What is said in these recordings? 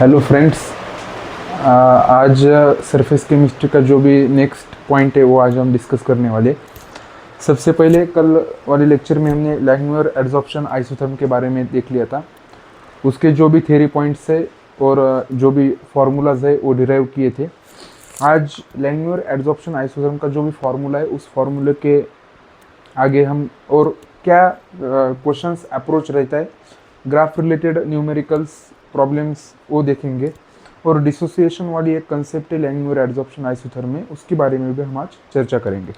Hello friends. आज surface chemistry का जो भी नेक्स्ट पॉइंट है वो आज हम डिस्कस करने वाले। सबसे पहले कल वाले लेक्चर में हमने लैंगमुयर एडजॉर्प्शन आइसोथर्म के बारे में देख लिया था। उसके जो भी थ्योरी पॉइंट्स है और जो भी फार्मूलाज है वो डिराइव किए थे। आज लैंगमुयर एडजॉर्प्शन आइसोथर्म का जो भी फार्मूला है उस फार्मूले के आगे हम और क्या क्वेश्चंस अप्रोच रहता है, ग्राफ रिलेटेड न्यूमेरिकल्स प्रॉब्लम्स वो देखेंगे और डिसोसिएशन वाली एक कंसेप्ट है लैंगमुयर एडजॉर्प्शन आइसोथर्म में, उसके बारे में भी हम आज चर्चा करेंगे।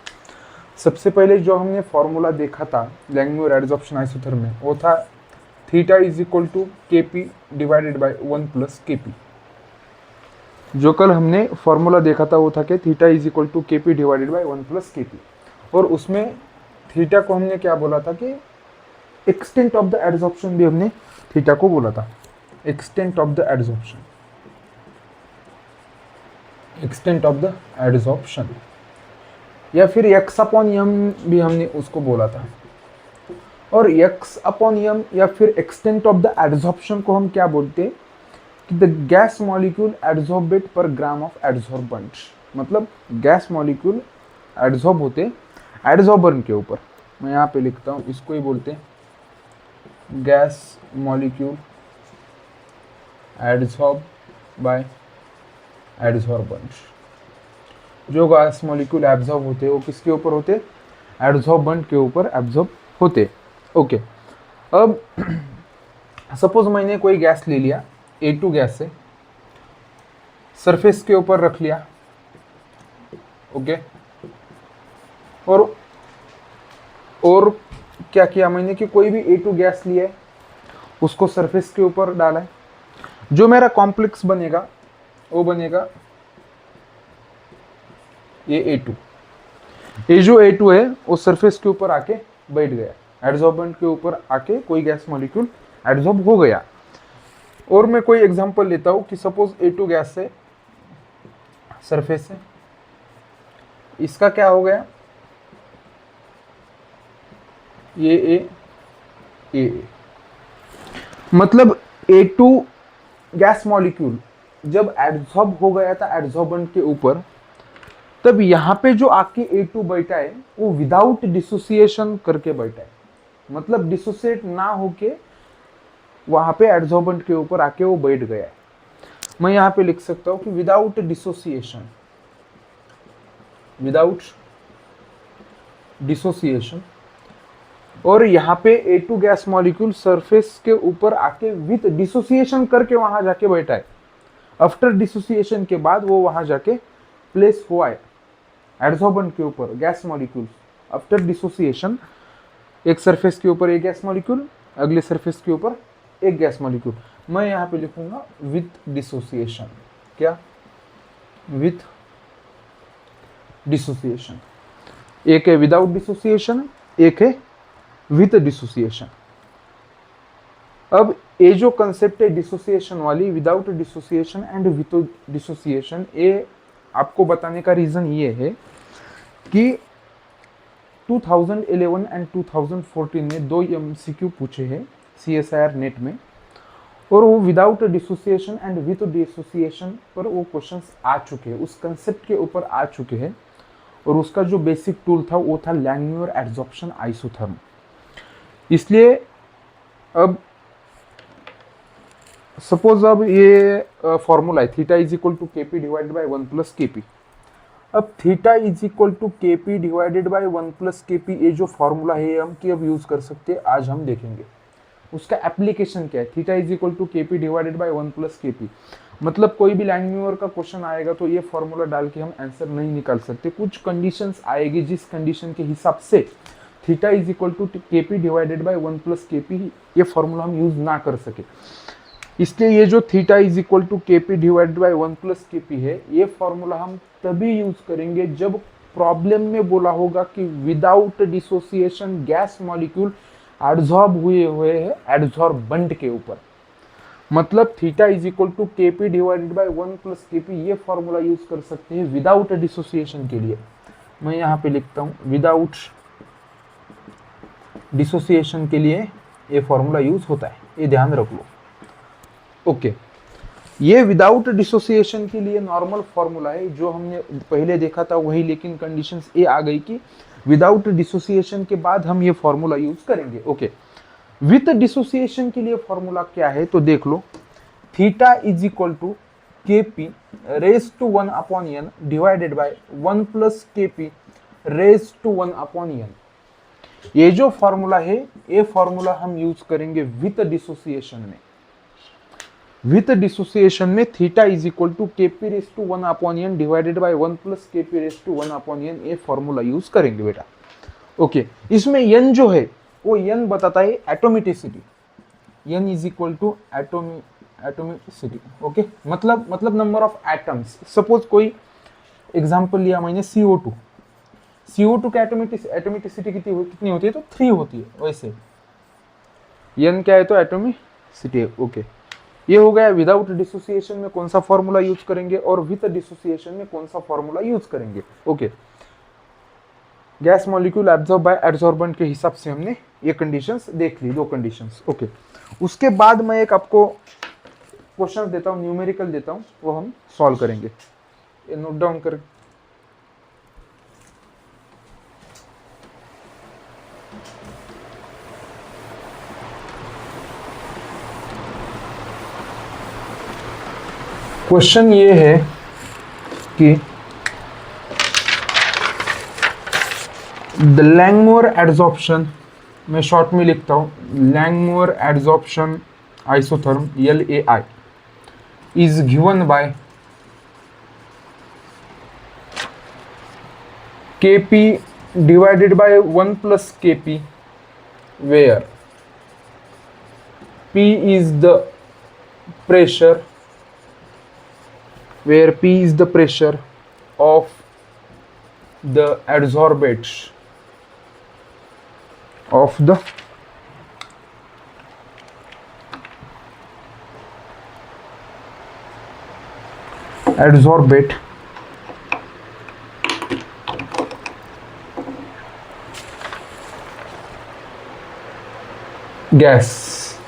सबसे पहले जो हमने फार्मूला देखा था लैंगमुयर एडजॉर्प्शन आइसोथर्म में वो था theta is equal to KP divided by 1 plus KP. जो कल हमने फार्मूला देखा था वो था कि theta is equal to KP divided by 1 plus KP, और उसमें थीटा को हमने क्या बोला था कि एक्सटेंट ऑफ द एडजॉर्प्शन भी हमने थीटा को बोला था। Extent of the adsorption, extent of the adsorption या फिर एक्स अपॉन एम भी हमने उसको बोला था। और एक्स अपॉन एम या फिर एक्सटेंट ऑफ द एडजॉर्प्शन को हम क्या बोलते हैं कि द गैस मॉलिक्यूल एडजॉर्बेट पर ग्राम ऑफ एडजॉर्बेंट। मतलब गैस मॉलिक्यूल एडजॉर्ब होते एडजॉर्बेंट के ऊपर। मैं यहाँ पे लिखता हूँ, इसको ही बोलते हैं gas molecule adsorb by adsorbent. जो गैस मॉलिक्यूल एब्जॉर्ब होते वो किसके ऊपर होते? एडजॉर्बेंट के ऊपर एब्जॉर्ब होते। ओके, अब सपोज मैंने कोई गैस ले लिया, A2 गैस से सरफेस के ऊपर रख लिया। ओके, और क्या किया मैंने कि कोई भी A2 गैस लिया है, उसको सरफेस के ऊपर डाला है। जो मेरा कॉम्प्लेक्स बनेगा वो बनेगा ये A2। ये जो A2 है वो सरफेस के ऊपर आके बैठ गया, एडजॉर्बेंट के ऊपर आके कोई गैस मॉलिक्यूल एडजॉर्ब हो गया। और मैं कोई एग्जांपल लेता हूं कि सपोज A2 गैस से सरफेस से इसका क्या हो गया, ये ए मतलब A2 गैस मॉलिक्यूल जब एडजॉर्ब हो गया था एडजॉर्बेंट के ऊपर, तब यहाँ पे जो आके A2 बैठा है वो विदाउट डिसोसिएशन करके बैठा है। मतलब डिसोसिएट ना होके वहां पे एडजॉर्बेंट के ऊपर आके वो बैठ गया है। मैं यहाँ पे लिख सकता हूँ कि विदाउट डिसोसिएशन, विदाउट डिसोसिएशन। और यहाँ पे A2 गैस मॉलिक्यूल सरफेस के ऊपर आके विथ डिसोसिएशन करके वहां जाके बैठा है। आफ्टर डिसोसिएशन के बाद वो वहां जाके प्लेस हुआ है एडजॉर्बेंट के ऊपर गैस मॉलिक्यूल। आफ्टर डिसोसिएशन एक सरफेस के ऊपर एक गैस मॉलिक्यूल, अगले सरफेस के ऊपर एक गैस मॉलिक्यूल। मैं यहाँ पे लिखूंगा विथ डिसोसिएशन। क्या? With dissociation. एक है विदाउट डिसोसिएशन, एक है विथ डिसोसिएशन। अब ये जो कंसेप्ट है डिसोसिएशन वाली, without dissociation and with dissociation, ये आपको बताने का रीजन ये है कि 2011 एंड 2014 में 2 MCQ पूछे हैं CSIR नेट में, और वो without dissociation and with dissociation पर वो क्वेश्चंस आ चुके हैं, उस कंसेप्ट के ऊपर आ चुके हैं। और उसका जो बेसिक टूल था वो था लैंगमुयर एडजॉर्प्शन आइसोथर्म। इसलिए अब सपोज अब ये फॉर्मूला है theta is equal to KP divided by 1 plus KP. अब theta is equal to KP divided by 1 plus KP, ये जो फॉर्मूला है हम की अब यूज कर सकते हैं, आज हम देखेंगे उसका एप्लीकेशन क्या है। Theta is equal to KP divided by 1 plus KP मतलब कोई भी लैंगमुयर का क्वेश्चन आएगा तो ये फॉर्मूला डाल के हम आंसर नहीं निकाल सकते। कुछ कंडीशंस आएगी जिस कंडीशन के हिसाब से theta is equal to KP divided by 1 plus KP ये फॉर्मूला हम यूज ना कर सके। इसलिए ये जो theta is equal to KP divided by 1 plus KP है, ये फॉर्मूला हम तभी यूज करेंगे जब प्रॉब्लम में बोला होगा कि without dissociation gas molecule adsorb हुए हैं एडजॉर्बेंट के ऊपर। मतलब theta is equal to KP divided by 1 plus KP ये फॉर्मूला यूज कर सकते हैं विदाउट डिसोसिएशन के लिए। मैं यहाँ पे लिखता हूँ विदाउट डिसोसिएशन के लिए ये फॉर्मूला यूज होता है, ये ध्यान रख लो। ओके, ये विदाउट डिसोसिएशन के लिए नॉर्मल फॉर्मूला है, जो हमने पहले देखा था वही, लेकिन कंडीशंस ये आ गई कि विदाउट डिसोसिएशन के बाद हम ये फॉर्मूला यूज करेंगे। ओके, विथ डिसोसिएशन के लिए फॉर्मूला क्या है तो देख लो, theta is equal to K P raise to 1 upon N divided by 1 plus K P raise to 1 upon N. ये जो फॉर्मूला है, ये फॉर्मूला हम यूज करेंगे विथ डिसोसिएशन में। विथ डिसोसिएशन में theta is equal to K P raise to 1 upon N divided by 1 plus K P raise to 1 upon N, ये formula use करेंगे बेटा। ओके, इसमें एन जो है वो एन बताता है atomicity, N is equal to atomicity. Okay, मतलब नंबर ऑफ एटम्स। सपोज कोई एग्जांपल लिया मैंने CO2, CO2 का एटोमिसिटी कितनी होती है तो 3 होती है। वैसे एन क्या है तो एटोमिसिटी है। ओके, ये हो गया विदाउट डिसोसिएशन में कौन सा फॉर्मूला यूज करेंगे और विद डिसोसिएशन में कौन सा फॉर्मूला यूज करेंगे। Okay, gas molecule absorb by adsorbent के हिसाब से हमने ये कंडीशंस देख ली, 2 कंडीशंस। ओके, उसके बाद मैं एक आपको क्वेश्चन देता हूँ, न्यूमेरिकल देता हूँ, वो हम सॉल्व करेंगे। ये नोट डाउन कर। क्वेश्चन ये है कि द लैंगमुर एडजॉर्प्शन, मैं शॉर्ट में लिखता हूँ, Langmuir adsorption isotherm LAI is given by Kp divided by 1 plus Kp, where P is the pressure, of the adsorbate of the adsorbate gas.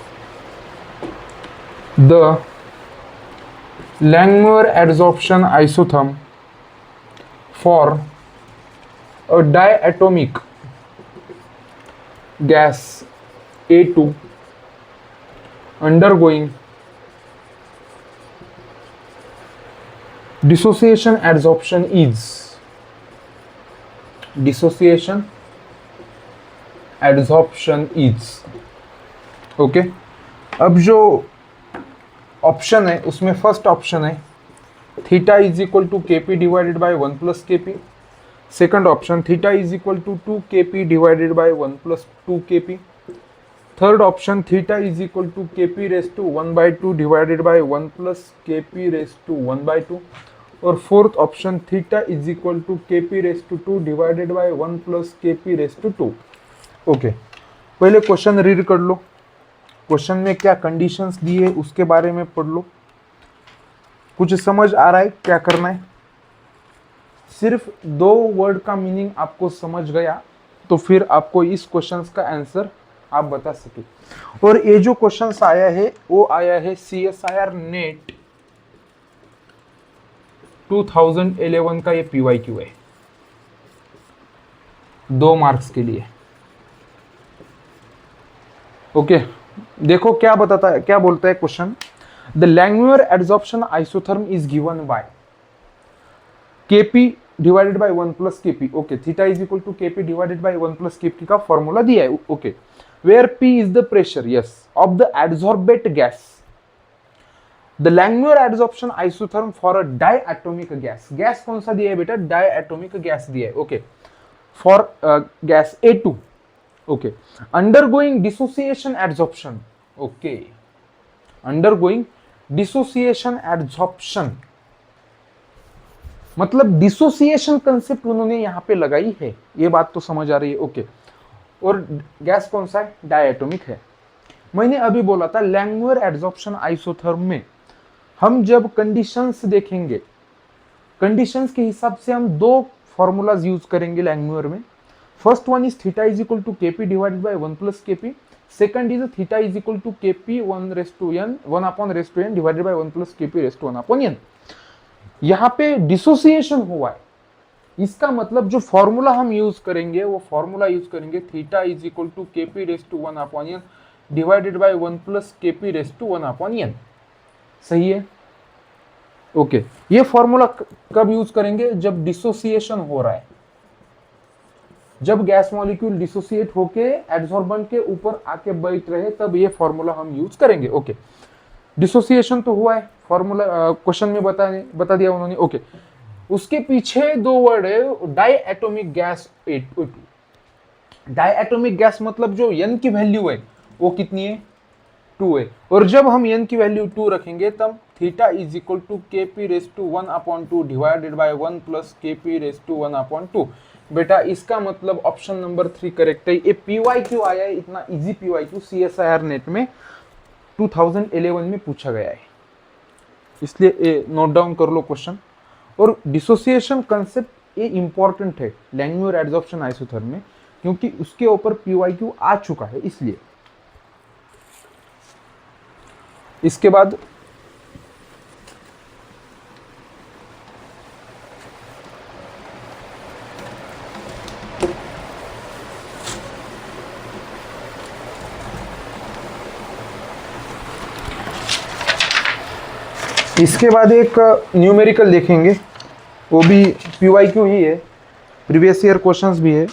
The Langmuir adsorption isotherm for a diatomic gas A2 undergoing dissociation adsorption is okay. अब जो option है उसमें first option है theta is equal to KP divided by 1 plus KP. Second option theta is equal to 2 KP divided by 1 plus 2 KP. Third option theta is equal to KP raise to 1/2 divided by 1 plus KP raise to 1/2। और fourth option theta is equal to KP raise to 2 divided by 1 plus KP raise to 2। Okay, पहले question read कर लो, question में क्या conditions दी है उसके बारे में पढ़ लो। कुछ समझ आ रहा है क्या करना है? सिर्फ 2 वर्ड का मीनिंग आपको समझ गया तो फिर आपको इस क्वेश्चन का आंसर आप बता सके। और ये जो क्वेश्चन आया है वो आया है CSIR नेट 2011 का, ये PYQ है 2 मार्क्स के लिए। ओके, देखो क्या बताता है, क्या बोलता है question. The Langmuir adsorption isotherm is given by Kp divided by 1 plus Kp। Okay, theta is equal to Kp divided by 1 plus Kp का फॉर्मूला दिया है। Okay, where P is the pressure, yes, of the adsorbate gas. The Langmuir adsorption isotherm for a diatomic gas. Gas कौन सा दिया है बेटा? Diatomic gas दिया है। Okay, for gas A2। Okay, undergoing dissociation adsorption. Okay, undergoing dissociation adsorption मतलब dissociation concept उन्होंने यहां पे लगाई है, ये बात तो समझ आ रही है। ओके, और गैस कौन सा है? डायएटॉमिक है। मैंने अभी बोला था लैंगमुइर एडसॉर्प्शन आइसोथर्म में हम जब कंडीशंस देखेंगे, कंडीशंस के हिसाब से हम 2 फॉर्मूलाज यूज करेंगे लैंगमुइर में। First one is theta is equal to KP divided by 1 plus KP. Second is theta is equal to KP 1/n divided by 1 plus KP raise to 1/n। यहाँ पे dissociation हुआ है, इसका मतलब जो फॉर्मूला हम यूज करेंगे वो फॉर्मूला यूज करेंगे theta is equal to KP raise to 1/n divided by 1 plus KP raise to 1/n। सही है, ओके। ये फॉर्मूला कब यूज करेंगे? जब डिसोसिएशन हो रहा है, जब गैस मॉलिक्यूल डिसोसिएट होके एडसॉर्बेंट के ऊपर आके बैठ रहे, तब ये फॉर्मूला हम यूज करेंगे। ओके, डिसोसिएशन तो हुआ है, फॉर्मूला क्वेश्चन में बता दिया उन्होंने। ओके, उसके पीछे दो वर्ड है, di atomic gas. Di atomic gas मतलब जो n की वैल्यू है वो कितनी है? 2 है। और जब हम n की वैल्यू 2 रखेंगे तब theta is equal to KP raise to 1/2 divided by 1 plus KP raise to 1/2। बेटा इसका मतलब ऑप्शन नंबर 3 करेक्ट है। ये PYQ आया है, इतना इजी PYQ CSIR नेट में 2011 में पूछा गया है, इसलिए नोट डाउन कर लो क्वेश्चन। और डिसोसिएशन कंसेप्ट ये इंपॉर्टेंट है लैंगम्यूर एडसॉर्प्शन आइसोथर्म में, क्योंकि उसके ऊपर PYQ आ चुका है, इसलिए। इसके बाद एक न्यूमेरिकल देखेंगे, वो भी PYQ ही है, प्रीवियस ईयर क्वेश्चंस भी है,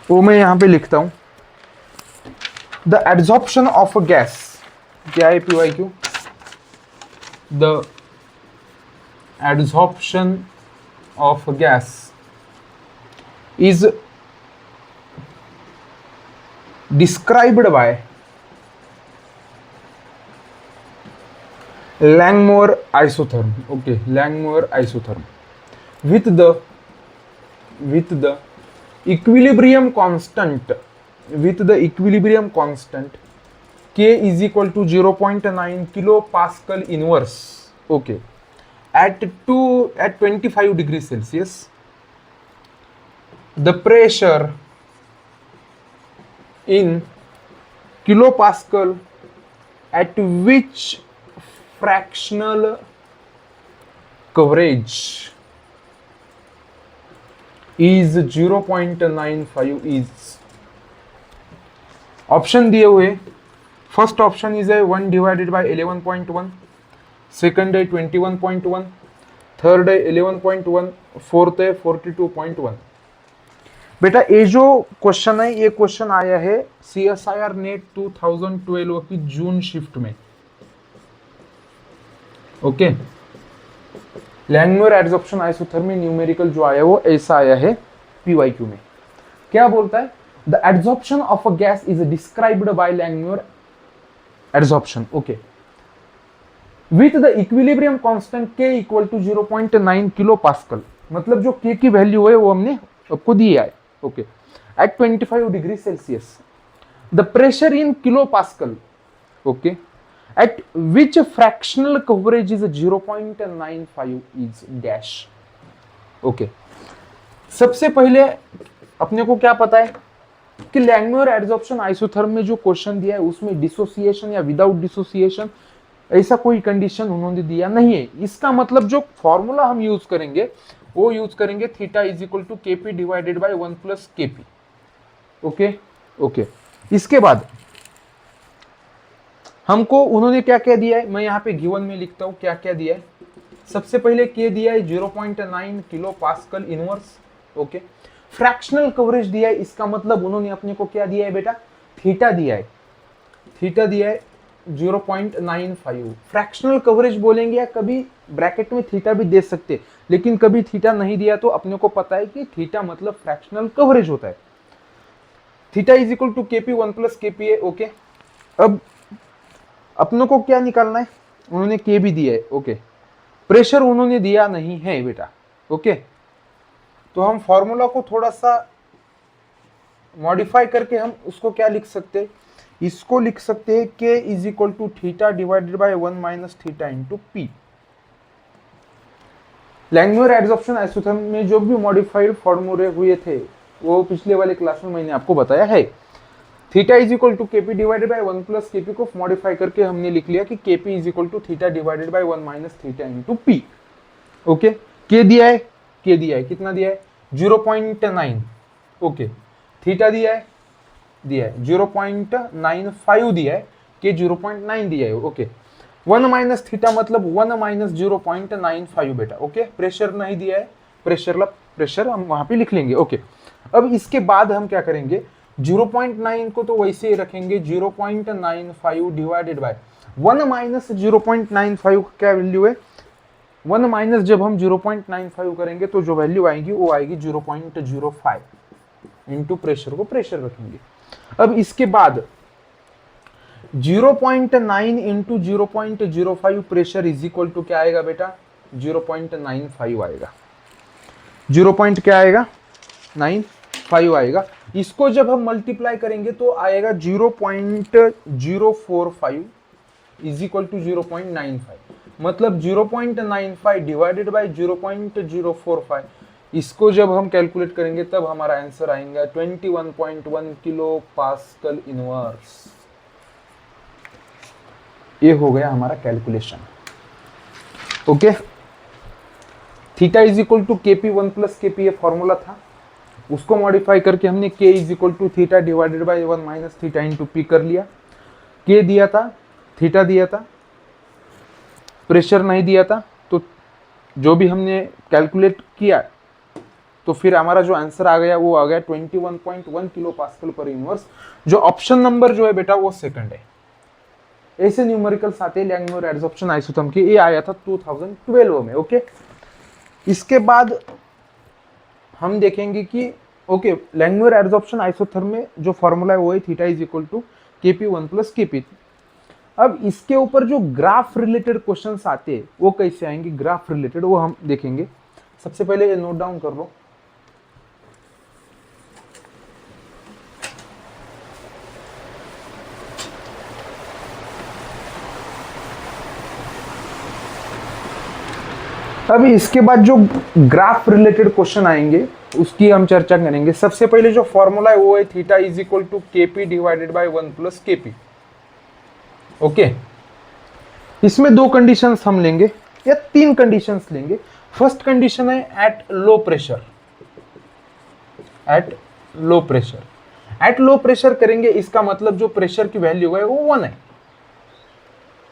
वो मैं यहाँ पे लिखता हूँ। The adsorption of a gas, क्या है PYQ? The adsorption of gas is described bye Langmuir isotherm, okay, Langmuir isotherm with the equilibrium constant K is equal to 0.9 kilopascal inverse, okay, at 25 degrees Celsius. The pressure in kilopascal at which fractional coverage is 0.95 is option दिए हुए। First option is है 1 divided by 11.1, second है 21.1, third है 11.1, fourth है 42.1। बेटा ये जो question है, ये क्वेश्चन आया है CSIR नेट 2012 की जून शिफ्ट में। ओके, लैंगम्यूर एडसॉर्प्शन आइसोथर्मी न्यूमेरिकल जो आया वो ऐसा आया है PYQ में। क्या बोलता है? The adsorption of a gas is described by Langmuir adsorption, okay, with the equilibrium constant K equal to 0.9 kilo pascal. मतलब जो K की वैल्यू है वो हमने आपको दी है, okay, at 25 degree Celsius. The pressure in kilo pascal, okay, at which fractional coverage is 0.95 is dash, okay। सबसे पहले अपने को क्या पता है कि लैंगम्यूर एडसॉर्प्शन आइसोथर्म में जो क्वेश्चन दिया है उसमें डिसोसिएशन या विदाउट डिसोसिएशन ऐसा कोई कंडीशन उन्होंने दिया नहीं है। इसका मतलब जो फॉर्मूला हम यूज करेंगे वो यूज करेंगे theta is equal to KP divided by 1 plus KP, okay okay. इसके बाद हमको उन्होंने क्या क्या दिया है, मैं यहाँ पे गिवन में लिखता हूँ क्या क्या दिया है। सबसे पहले के दिया है 0.9 kilo pascal inverse, okay. Fractional coverage दिया है, इसका मतलब उन्होंने अपने को क्या दिया है बेटा? थीटा दिया है, थीटा दिया है 0.95। फ्रैक्शनल कवरेज बोलेंगे या कभी ब्रैकेट में थीटा भी दे सकते, लेकिन कभी थीटा नहीं दिया तो अपने को पता है कि थीटा मतलब फ्रैक्शनल कवरेज होता है। Theta is equal to KP 1 plus KP है, ओके। अब अपनों को क्या निकालना है? उन्होंने के भी दिया है, ओके। प्रेशर उन्होंने दिया नहीं है बेटा, ओके। तो हम फॉर्मूला को थोड़ा सा मॉडिफाई करके हम उसको क्या लिख सकते हैं? इसको लिख सकते हैं K is equal to theta divided by 1 minus theta into P. Langmuir adsorption isotherm में जो भी मॉडिफाइड फॉर्मूले हुए थे वो पिछले वाले क्लास में मैंने आपको बताया है। Theta is equal to KP divided by 1 plus KP को मॉडिफाई करके हमने लिख लिया कि KP is equal to theta divided by 1 minus theta into P. Okay, K दिया है, के दिया है, कितना दिया है 0.9। ओके, थीटा दिया है 0.95 दिया है, के 0.9 दिया है। ओके, 1 माइनस थीटा मतलब 1 माइनस 0.95 बेटा। ओके, प्रेशर नहीं दिया है, प्रेशर हम वहां पे लिख लेंगे। ओके, अब इसके बाद हम क्या करेंगे, 0.9 को तो वैसे ही रखेंगे, 0.95 डिवाइडेड बाय 1 माइनस 0.95 का क्या वैल्यू है, 1 माइनस जब हम 0.95 करेंगे तो जो वैल्यू आएगी वो आएगी 0.05 इंटू प्रेशर को प्रेशर रखेंगे। अब इसके बाद 0.9 into 0.05 pressure is equal to क्या आएगा बेटा, 0.95 आएगा। 0. क्या आएगा 95 आएगा। इसको जब हम मल्टीप्लाई करेंगे तो आएगा 0.045 इज इक्वल टू 0.95, मतलब 0.95 डिवाइडेड बाय 0.045। इसको जब हम कैलकुलेट करेंगे तब हमारा आंसर आएगा 21.1 किलो पास्कल इनवर्स। ये हो गया हमारा calculation. Okay, theta is equal to KP 1 plus KP, ये फॉर्मूला था, उसको मॉडिफाई करके हमने K is equal to theta divided by 1 minus theta into P कर लिया। के दिया था, थीटा दिया था, प्रेशर नहीं दिया था, तो जो भी हमने कैलकुलेट किया तो फिर हमारा जो आंसर आ गया वो आ गया 21.1 किलो पास्कल पर इनवर्स। जो ऑप्शन नंबर जो है बेटा वो सेकंड है। ऐसे न्यूमेरिकल्स आते हैं लैंगमुयर एडसॉर्प्शन आइसोथर्म के, ये आया था 2012 में। ओके, इसके बाद हम देखेंगे कि ओके लैंगमुयर एडसॉर्प्शन आइसोथर्म में जो फॉर्मूला है वो है theta is equal to KP 1 plus KP. अब इसके ऊपर जो ग्राफ रिलेटेड क्वेश्चंस आते हैं वो कैसे आएंगे, ग्राफ रिलेटेड वो हम देखेंगे। सबसे पहले ये नोट डाउन कर लो, अभी इसके बाद जो ग्राफ रिलेटेड क्वेश्चन आएंगे उसकी हम चर्चा करेंगे। सबसे पहले जो फॉर्मूला है वो है theta is equal to KP divided by 1 plus KP. Okay, इसमें दो कंडीशंस हम लेंगे या तीन कंडीशंस लेंगे। फर्स्ट कंडीशन है at low pressure, at low pressure, at low pressure करेंगे, इसका मतलब जो प्रेशर की वैल्यू है वो 1 है,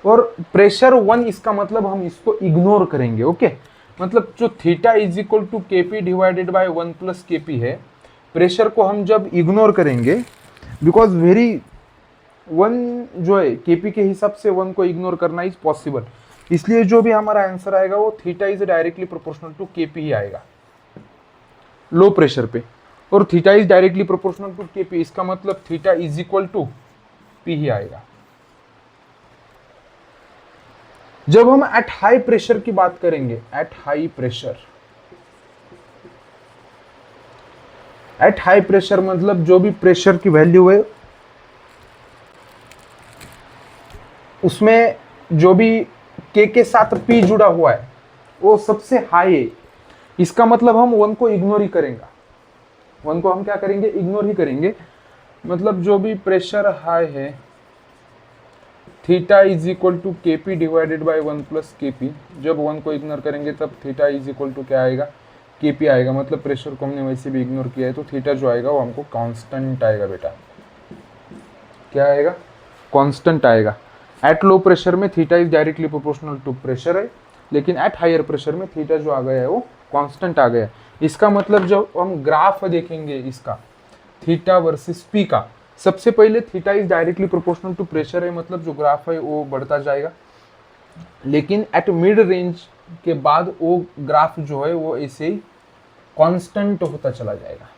और प्रेशर 1 इसका मतलब हम इसको इग्नोर करेंगे। ओके, मतलब जो theta is equal to KP divided by 1 plus KP है, प्रेशर को हम जब इग्नोर करेंगे, बिकॉज वेरी 1 जो है केपी के हिसाब से 1 को इग्नोर करना इज पॉसिबल, इसलिए जो भी हमारा आंसर आएगा वो theta is directly proportional to KP ही आएगा लो प्रेशर पे, और theta is directly proportional to KP, इसका मतलब theta is equal to P ही आएगा। जब हम एट हाई प्रेशर की बात करेंगे, at high pressure, at high pressure मतलब जो भी प्रेशर की वैल्यू है उसमें जो भी के साथ पी जुड़ा हुआ है वो सबसे हाई है, इसका मतलब हम 1 को इग्नोर ही करेंगे। 1 को हम क्या करेंगे, इग्नोर ही करेंगे। मतलब जो भी प्रेशर हाई है, theta is equal to KP divided by 1 plus KP, जब 1 को इग्नोर करेंगे तब थीटा इज इक्वल टू क्या आएगा, केपी आएगा। मतलब प्रेशर को हमने वैसे भी इग्नोर किया है तो थीटा जो आएगा वो हमको कांस्टेंट आएगा बेटा। क्या आएगा, कांस्टेंट आएगा। एट लो प्रेशर में theta is directly proportional to pressure है, लेकिन एट हायर प्रेशर में थीटा जो आ गया है वो कांस्टेंट आ गया है। इसका मतलब जब हम ग्राफ देखेंगे इसका थीटा वर्सेस पी का, सबसे पहले theta is directly proportional to pressure है, मतलब जो ग्राफ है वो बढ़ता जाएगा, लेकिन एट मिड रेंज के बाद वो ग्राफ जो है वो ऐसे ही कांस्टेंट होता चला जाएगा।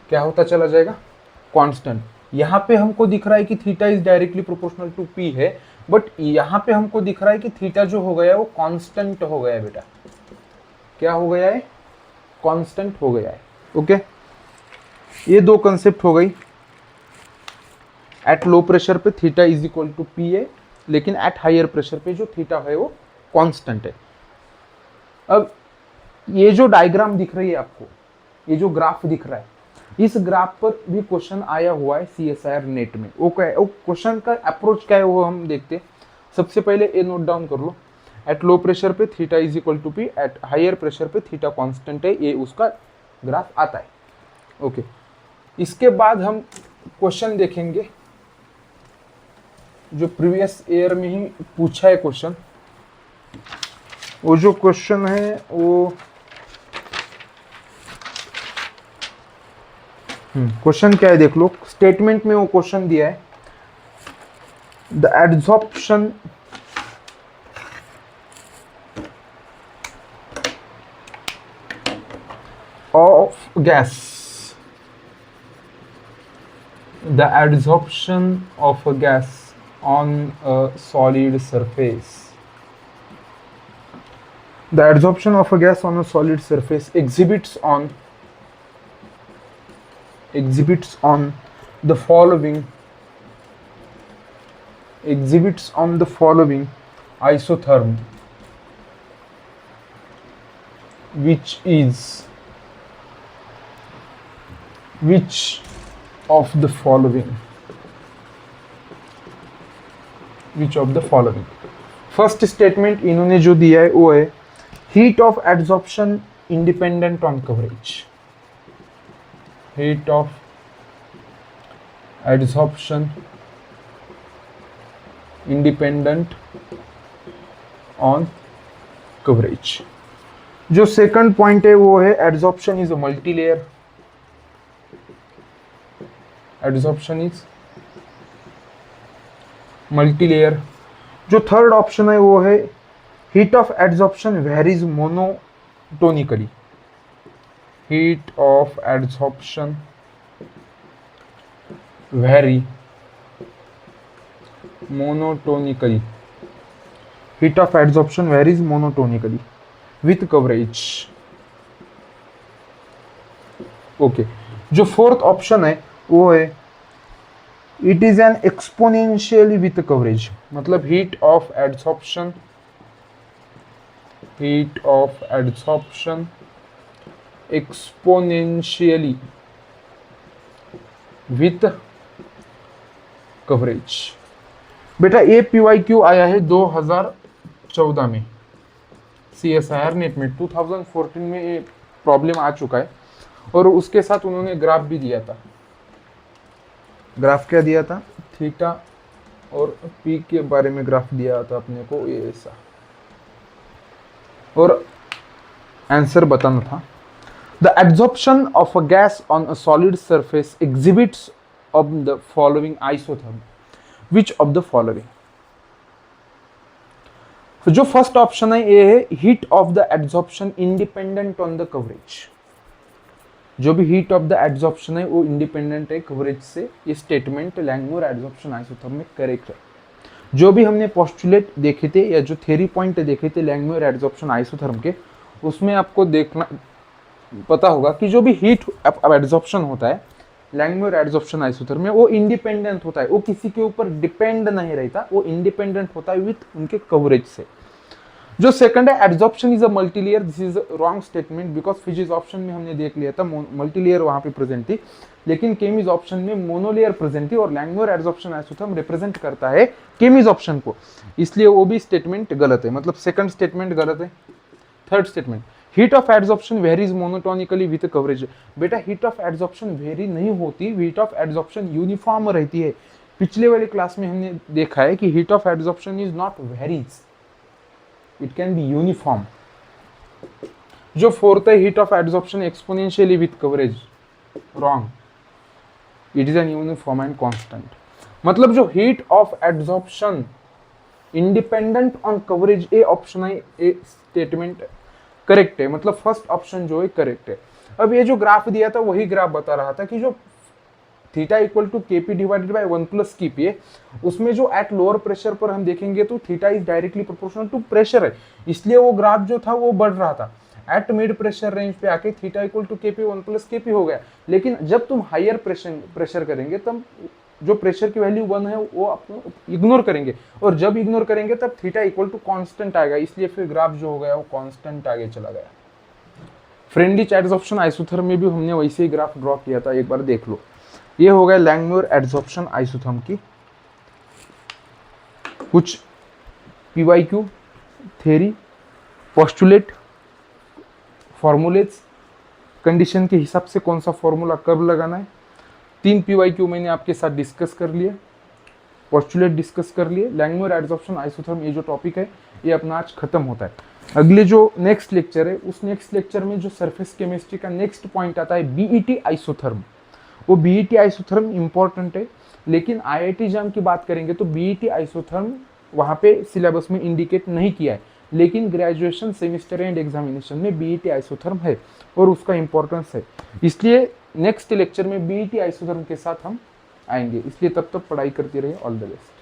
क्या होता चला जाएगा, कांस्टेंट। यहाँ पे हमको दिख रहा है कि theta is directly proportional to P है, बट यहाँ पे हमको दिख रहा है कि थीटा जो हो गया है वो कांस्टेंट हो गया है बेटा। क्या हो गया है, कांस्टेंट हो गया है। ओके, ये दो कंसेप्ट हो गई। एट लो प्रेशर पे theta is equal to P है, लेकिन एट हायर प्रेशर पे जो थीटा है वो कांस्टेंट है। अब ये जो डायग्राम दिख रही है आपको, ये जो ग्राफ दिख रहा है, इस ग्राफ पर भी क्वेश्चन आया हुआ है CSIR नेट में। वो क्वेश्चन का अप्रोच क्या है वो हम देखते हैं। सबसे पहले ए नोट डाउन कर लो, एट लो प्रेशर पे theta is equal to P, at higher pressure पे थीटा कांस्टेंट है, ये उसका ग्राफ आता है। ओके, इसके बाद हम क्वेश्चन देखेंगे जो प्रीवियस ईयर में ही पूछा है क्वेश्चन। वो जो क्वेश्चन है वो क्वेश्चन क्या है देख लो, स्टेटमेंट में वो क्वेश्चन दिया है, the adsorption of gas, the adsorption of a gas on a solid surface. The adsorption of a gas on a solid surface exhibits on the following isotherm, which of the following first statement इन्होंने जो दिया है वो है heat of adsorption independent on coverage, heat of adsorption independent on coverage. जो second point है वो है adsorption is a multilayer, adsorption is multilayer. जो थर्ड ऑप्शन है वो है heat of adsorption varies monotonically, heat of adsorption very monotonically, heat of adsorption varies monotonically with coverage. Okay, जो fourth option है वो है it is an exponentially with coverage, मतलब heat of adsorption exponentially with coverage. बेटा ये PYQ आया है 2014 में, CSIR नेट में 2014 में ये प्रॉब्लम आ चुका है, और उसके साथ उन्होंने ग्राफ भी दिया था। ग्राफ क्या दिया था, थीटा और पी के बारे में ग्राफ दिया था अपने को, ये ऐसा, और आंसर बताना था। The adsorption of a gas on a solid surface exhibits of the following isotherm, which of the following. जो फर्स्ट ऑप्शन है ये है heat of the adsorption independent on the coverage. जो भी हीट ऑफ द एड्सॉर्प्शन है वो independent है coverage से, ये स्टेटमेंट लैंगमुर एड्सॉर्प्शन आइसोथर्म में करेक्ट है। जो भी हमने पोस्टुलेट देखे थे या जो थ्योरी पॉइंट देखे थे लैंगमुर एड्सॉर्प्शन आइसोथर्म के, उसमें आपको देखना पता होगा कि जो भी हीट एड्सॉर्प्शन होता है लैंगमुर एड्सॉर्प्शन आइसोथर्म में, वो इंडिपेंडेंट होता है, वो किसी के ऊपर डिपेंड नहीं रहता, वो इंडिपेंडेंट होता है विथ उनके कवरेज से। जो सेकंड है adsorption is a multilayer, this is wrong statement because physics option में हमने देख लिया था मल्टीलेयर वहां पे प्रेजेंट थी, लेकिन केमिज ऑप्शन में मोनोलेयर प्रेजेंट थी, और लैंगमुर एड्सॉर्प्शन आइसोथर्म रिप्रेजेंट करता है केमिज ऑप्शन को, इसलिए वो भी स्टेटमेंट गलत है, मतलब सेकंड स्टेटमेंट गलत है। Third statement heat of adsorption varies monotonically with coverage. बेटा हीट ऑफ एड्सॉर्प्शन वेरी नहीं होती, हीट ऑफ एड्सॉर्प्शन यूनिफॉर्म रहती है। पिछले वाली क्लास में हमने देखा है कि heat of adsorption is not varies, it can be uniform। जो फोर्थ है heat of adsorption exponentially with coverage, wrong, it is an uniform and constant. मतलब जो heat of adsorption independent on coverage, A option है, ए statement correct है, मतलब first option जो है correct है। अब ये जो ग्राफ दिया था वही ग्राफ बता रहा था कि जो theta equal to KP divided by 1 plus KP है, उसमें जो एट लोअर प्रेशर पर हम देखेंगे तो theta is directly proportional to pressure है, इसलिए वो ग्राफ जो था वो बढ़ रहा था। एट मिड प्रेशर रेंज पे आके theta equal to KP 1 plus KP हो गया, लेकिन जब तुम हायर प्रेशर करेंगे तब जो प्रेशर की वैल्यू 1 है वो आप इग्नोर करेंगे, और जब इग्नोर करेंगे तब थीटा इक्वल टू कांस्टेंट आएगा, इसलिए फिर ग्राफ जो हो गया वो कांस्टेंट आगे चला गया। फ्रेंडलिच एडजॉर्प्शन आइसोथर्म में भी हमने वैसे ही ग्राफ ड्रॉ किया था, एक बार देख लो। ये हो गया लैंगम्यूर एडजॉर्प्शन आइसोथर्म की कुछ पीवाईक्यू थ्योरी, पोस्टुलेट, फॉर्मूलेट्स, कंडीशन के हिसाब से कौन सा फॉर्मूला कब लगाना है। 3 पीवाईक्यू मैंने आपके साथ डिस्कस कर लिए, पोस्टुलेट डिस्कस कर लिए, लैंगम्यूर एडजॉर्प्शन आइसोथर्म ये जो टॉपिक है ये अपना आज खत्म होता है। अगले जो नेक्स्ट लेक्चर है उस नेक्स्ट लेक्चर में जो सरफेस केमिस्ट्री का नेक्स्ट पॉइंट आता है बीईटी आइसोथर्म। वो बीईटी आइसोथर्म इंपॉर्टेंट है, लेकिन आईआईटी एग्जाम की बात करेंगे तो बीईटी आइसोथर्म वहाँ पे सिलेबस में इंडिकेट नहीं किया है, लेकिन ग्रेजुएशन सेमेस्टर एंड एग्जामिनेशन में बीईटी आइसोथर्म है और उसका इंपॉर्टेंस है। इसलिए नेक्स्ट लेक्चर में बीईटी आइसोथर्म के साथ हम आएंगे, इसलिए तब तक पढ़ाई करते रहिए। All the best.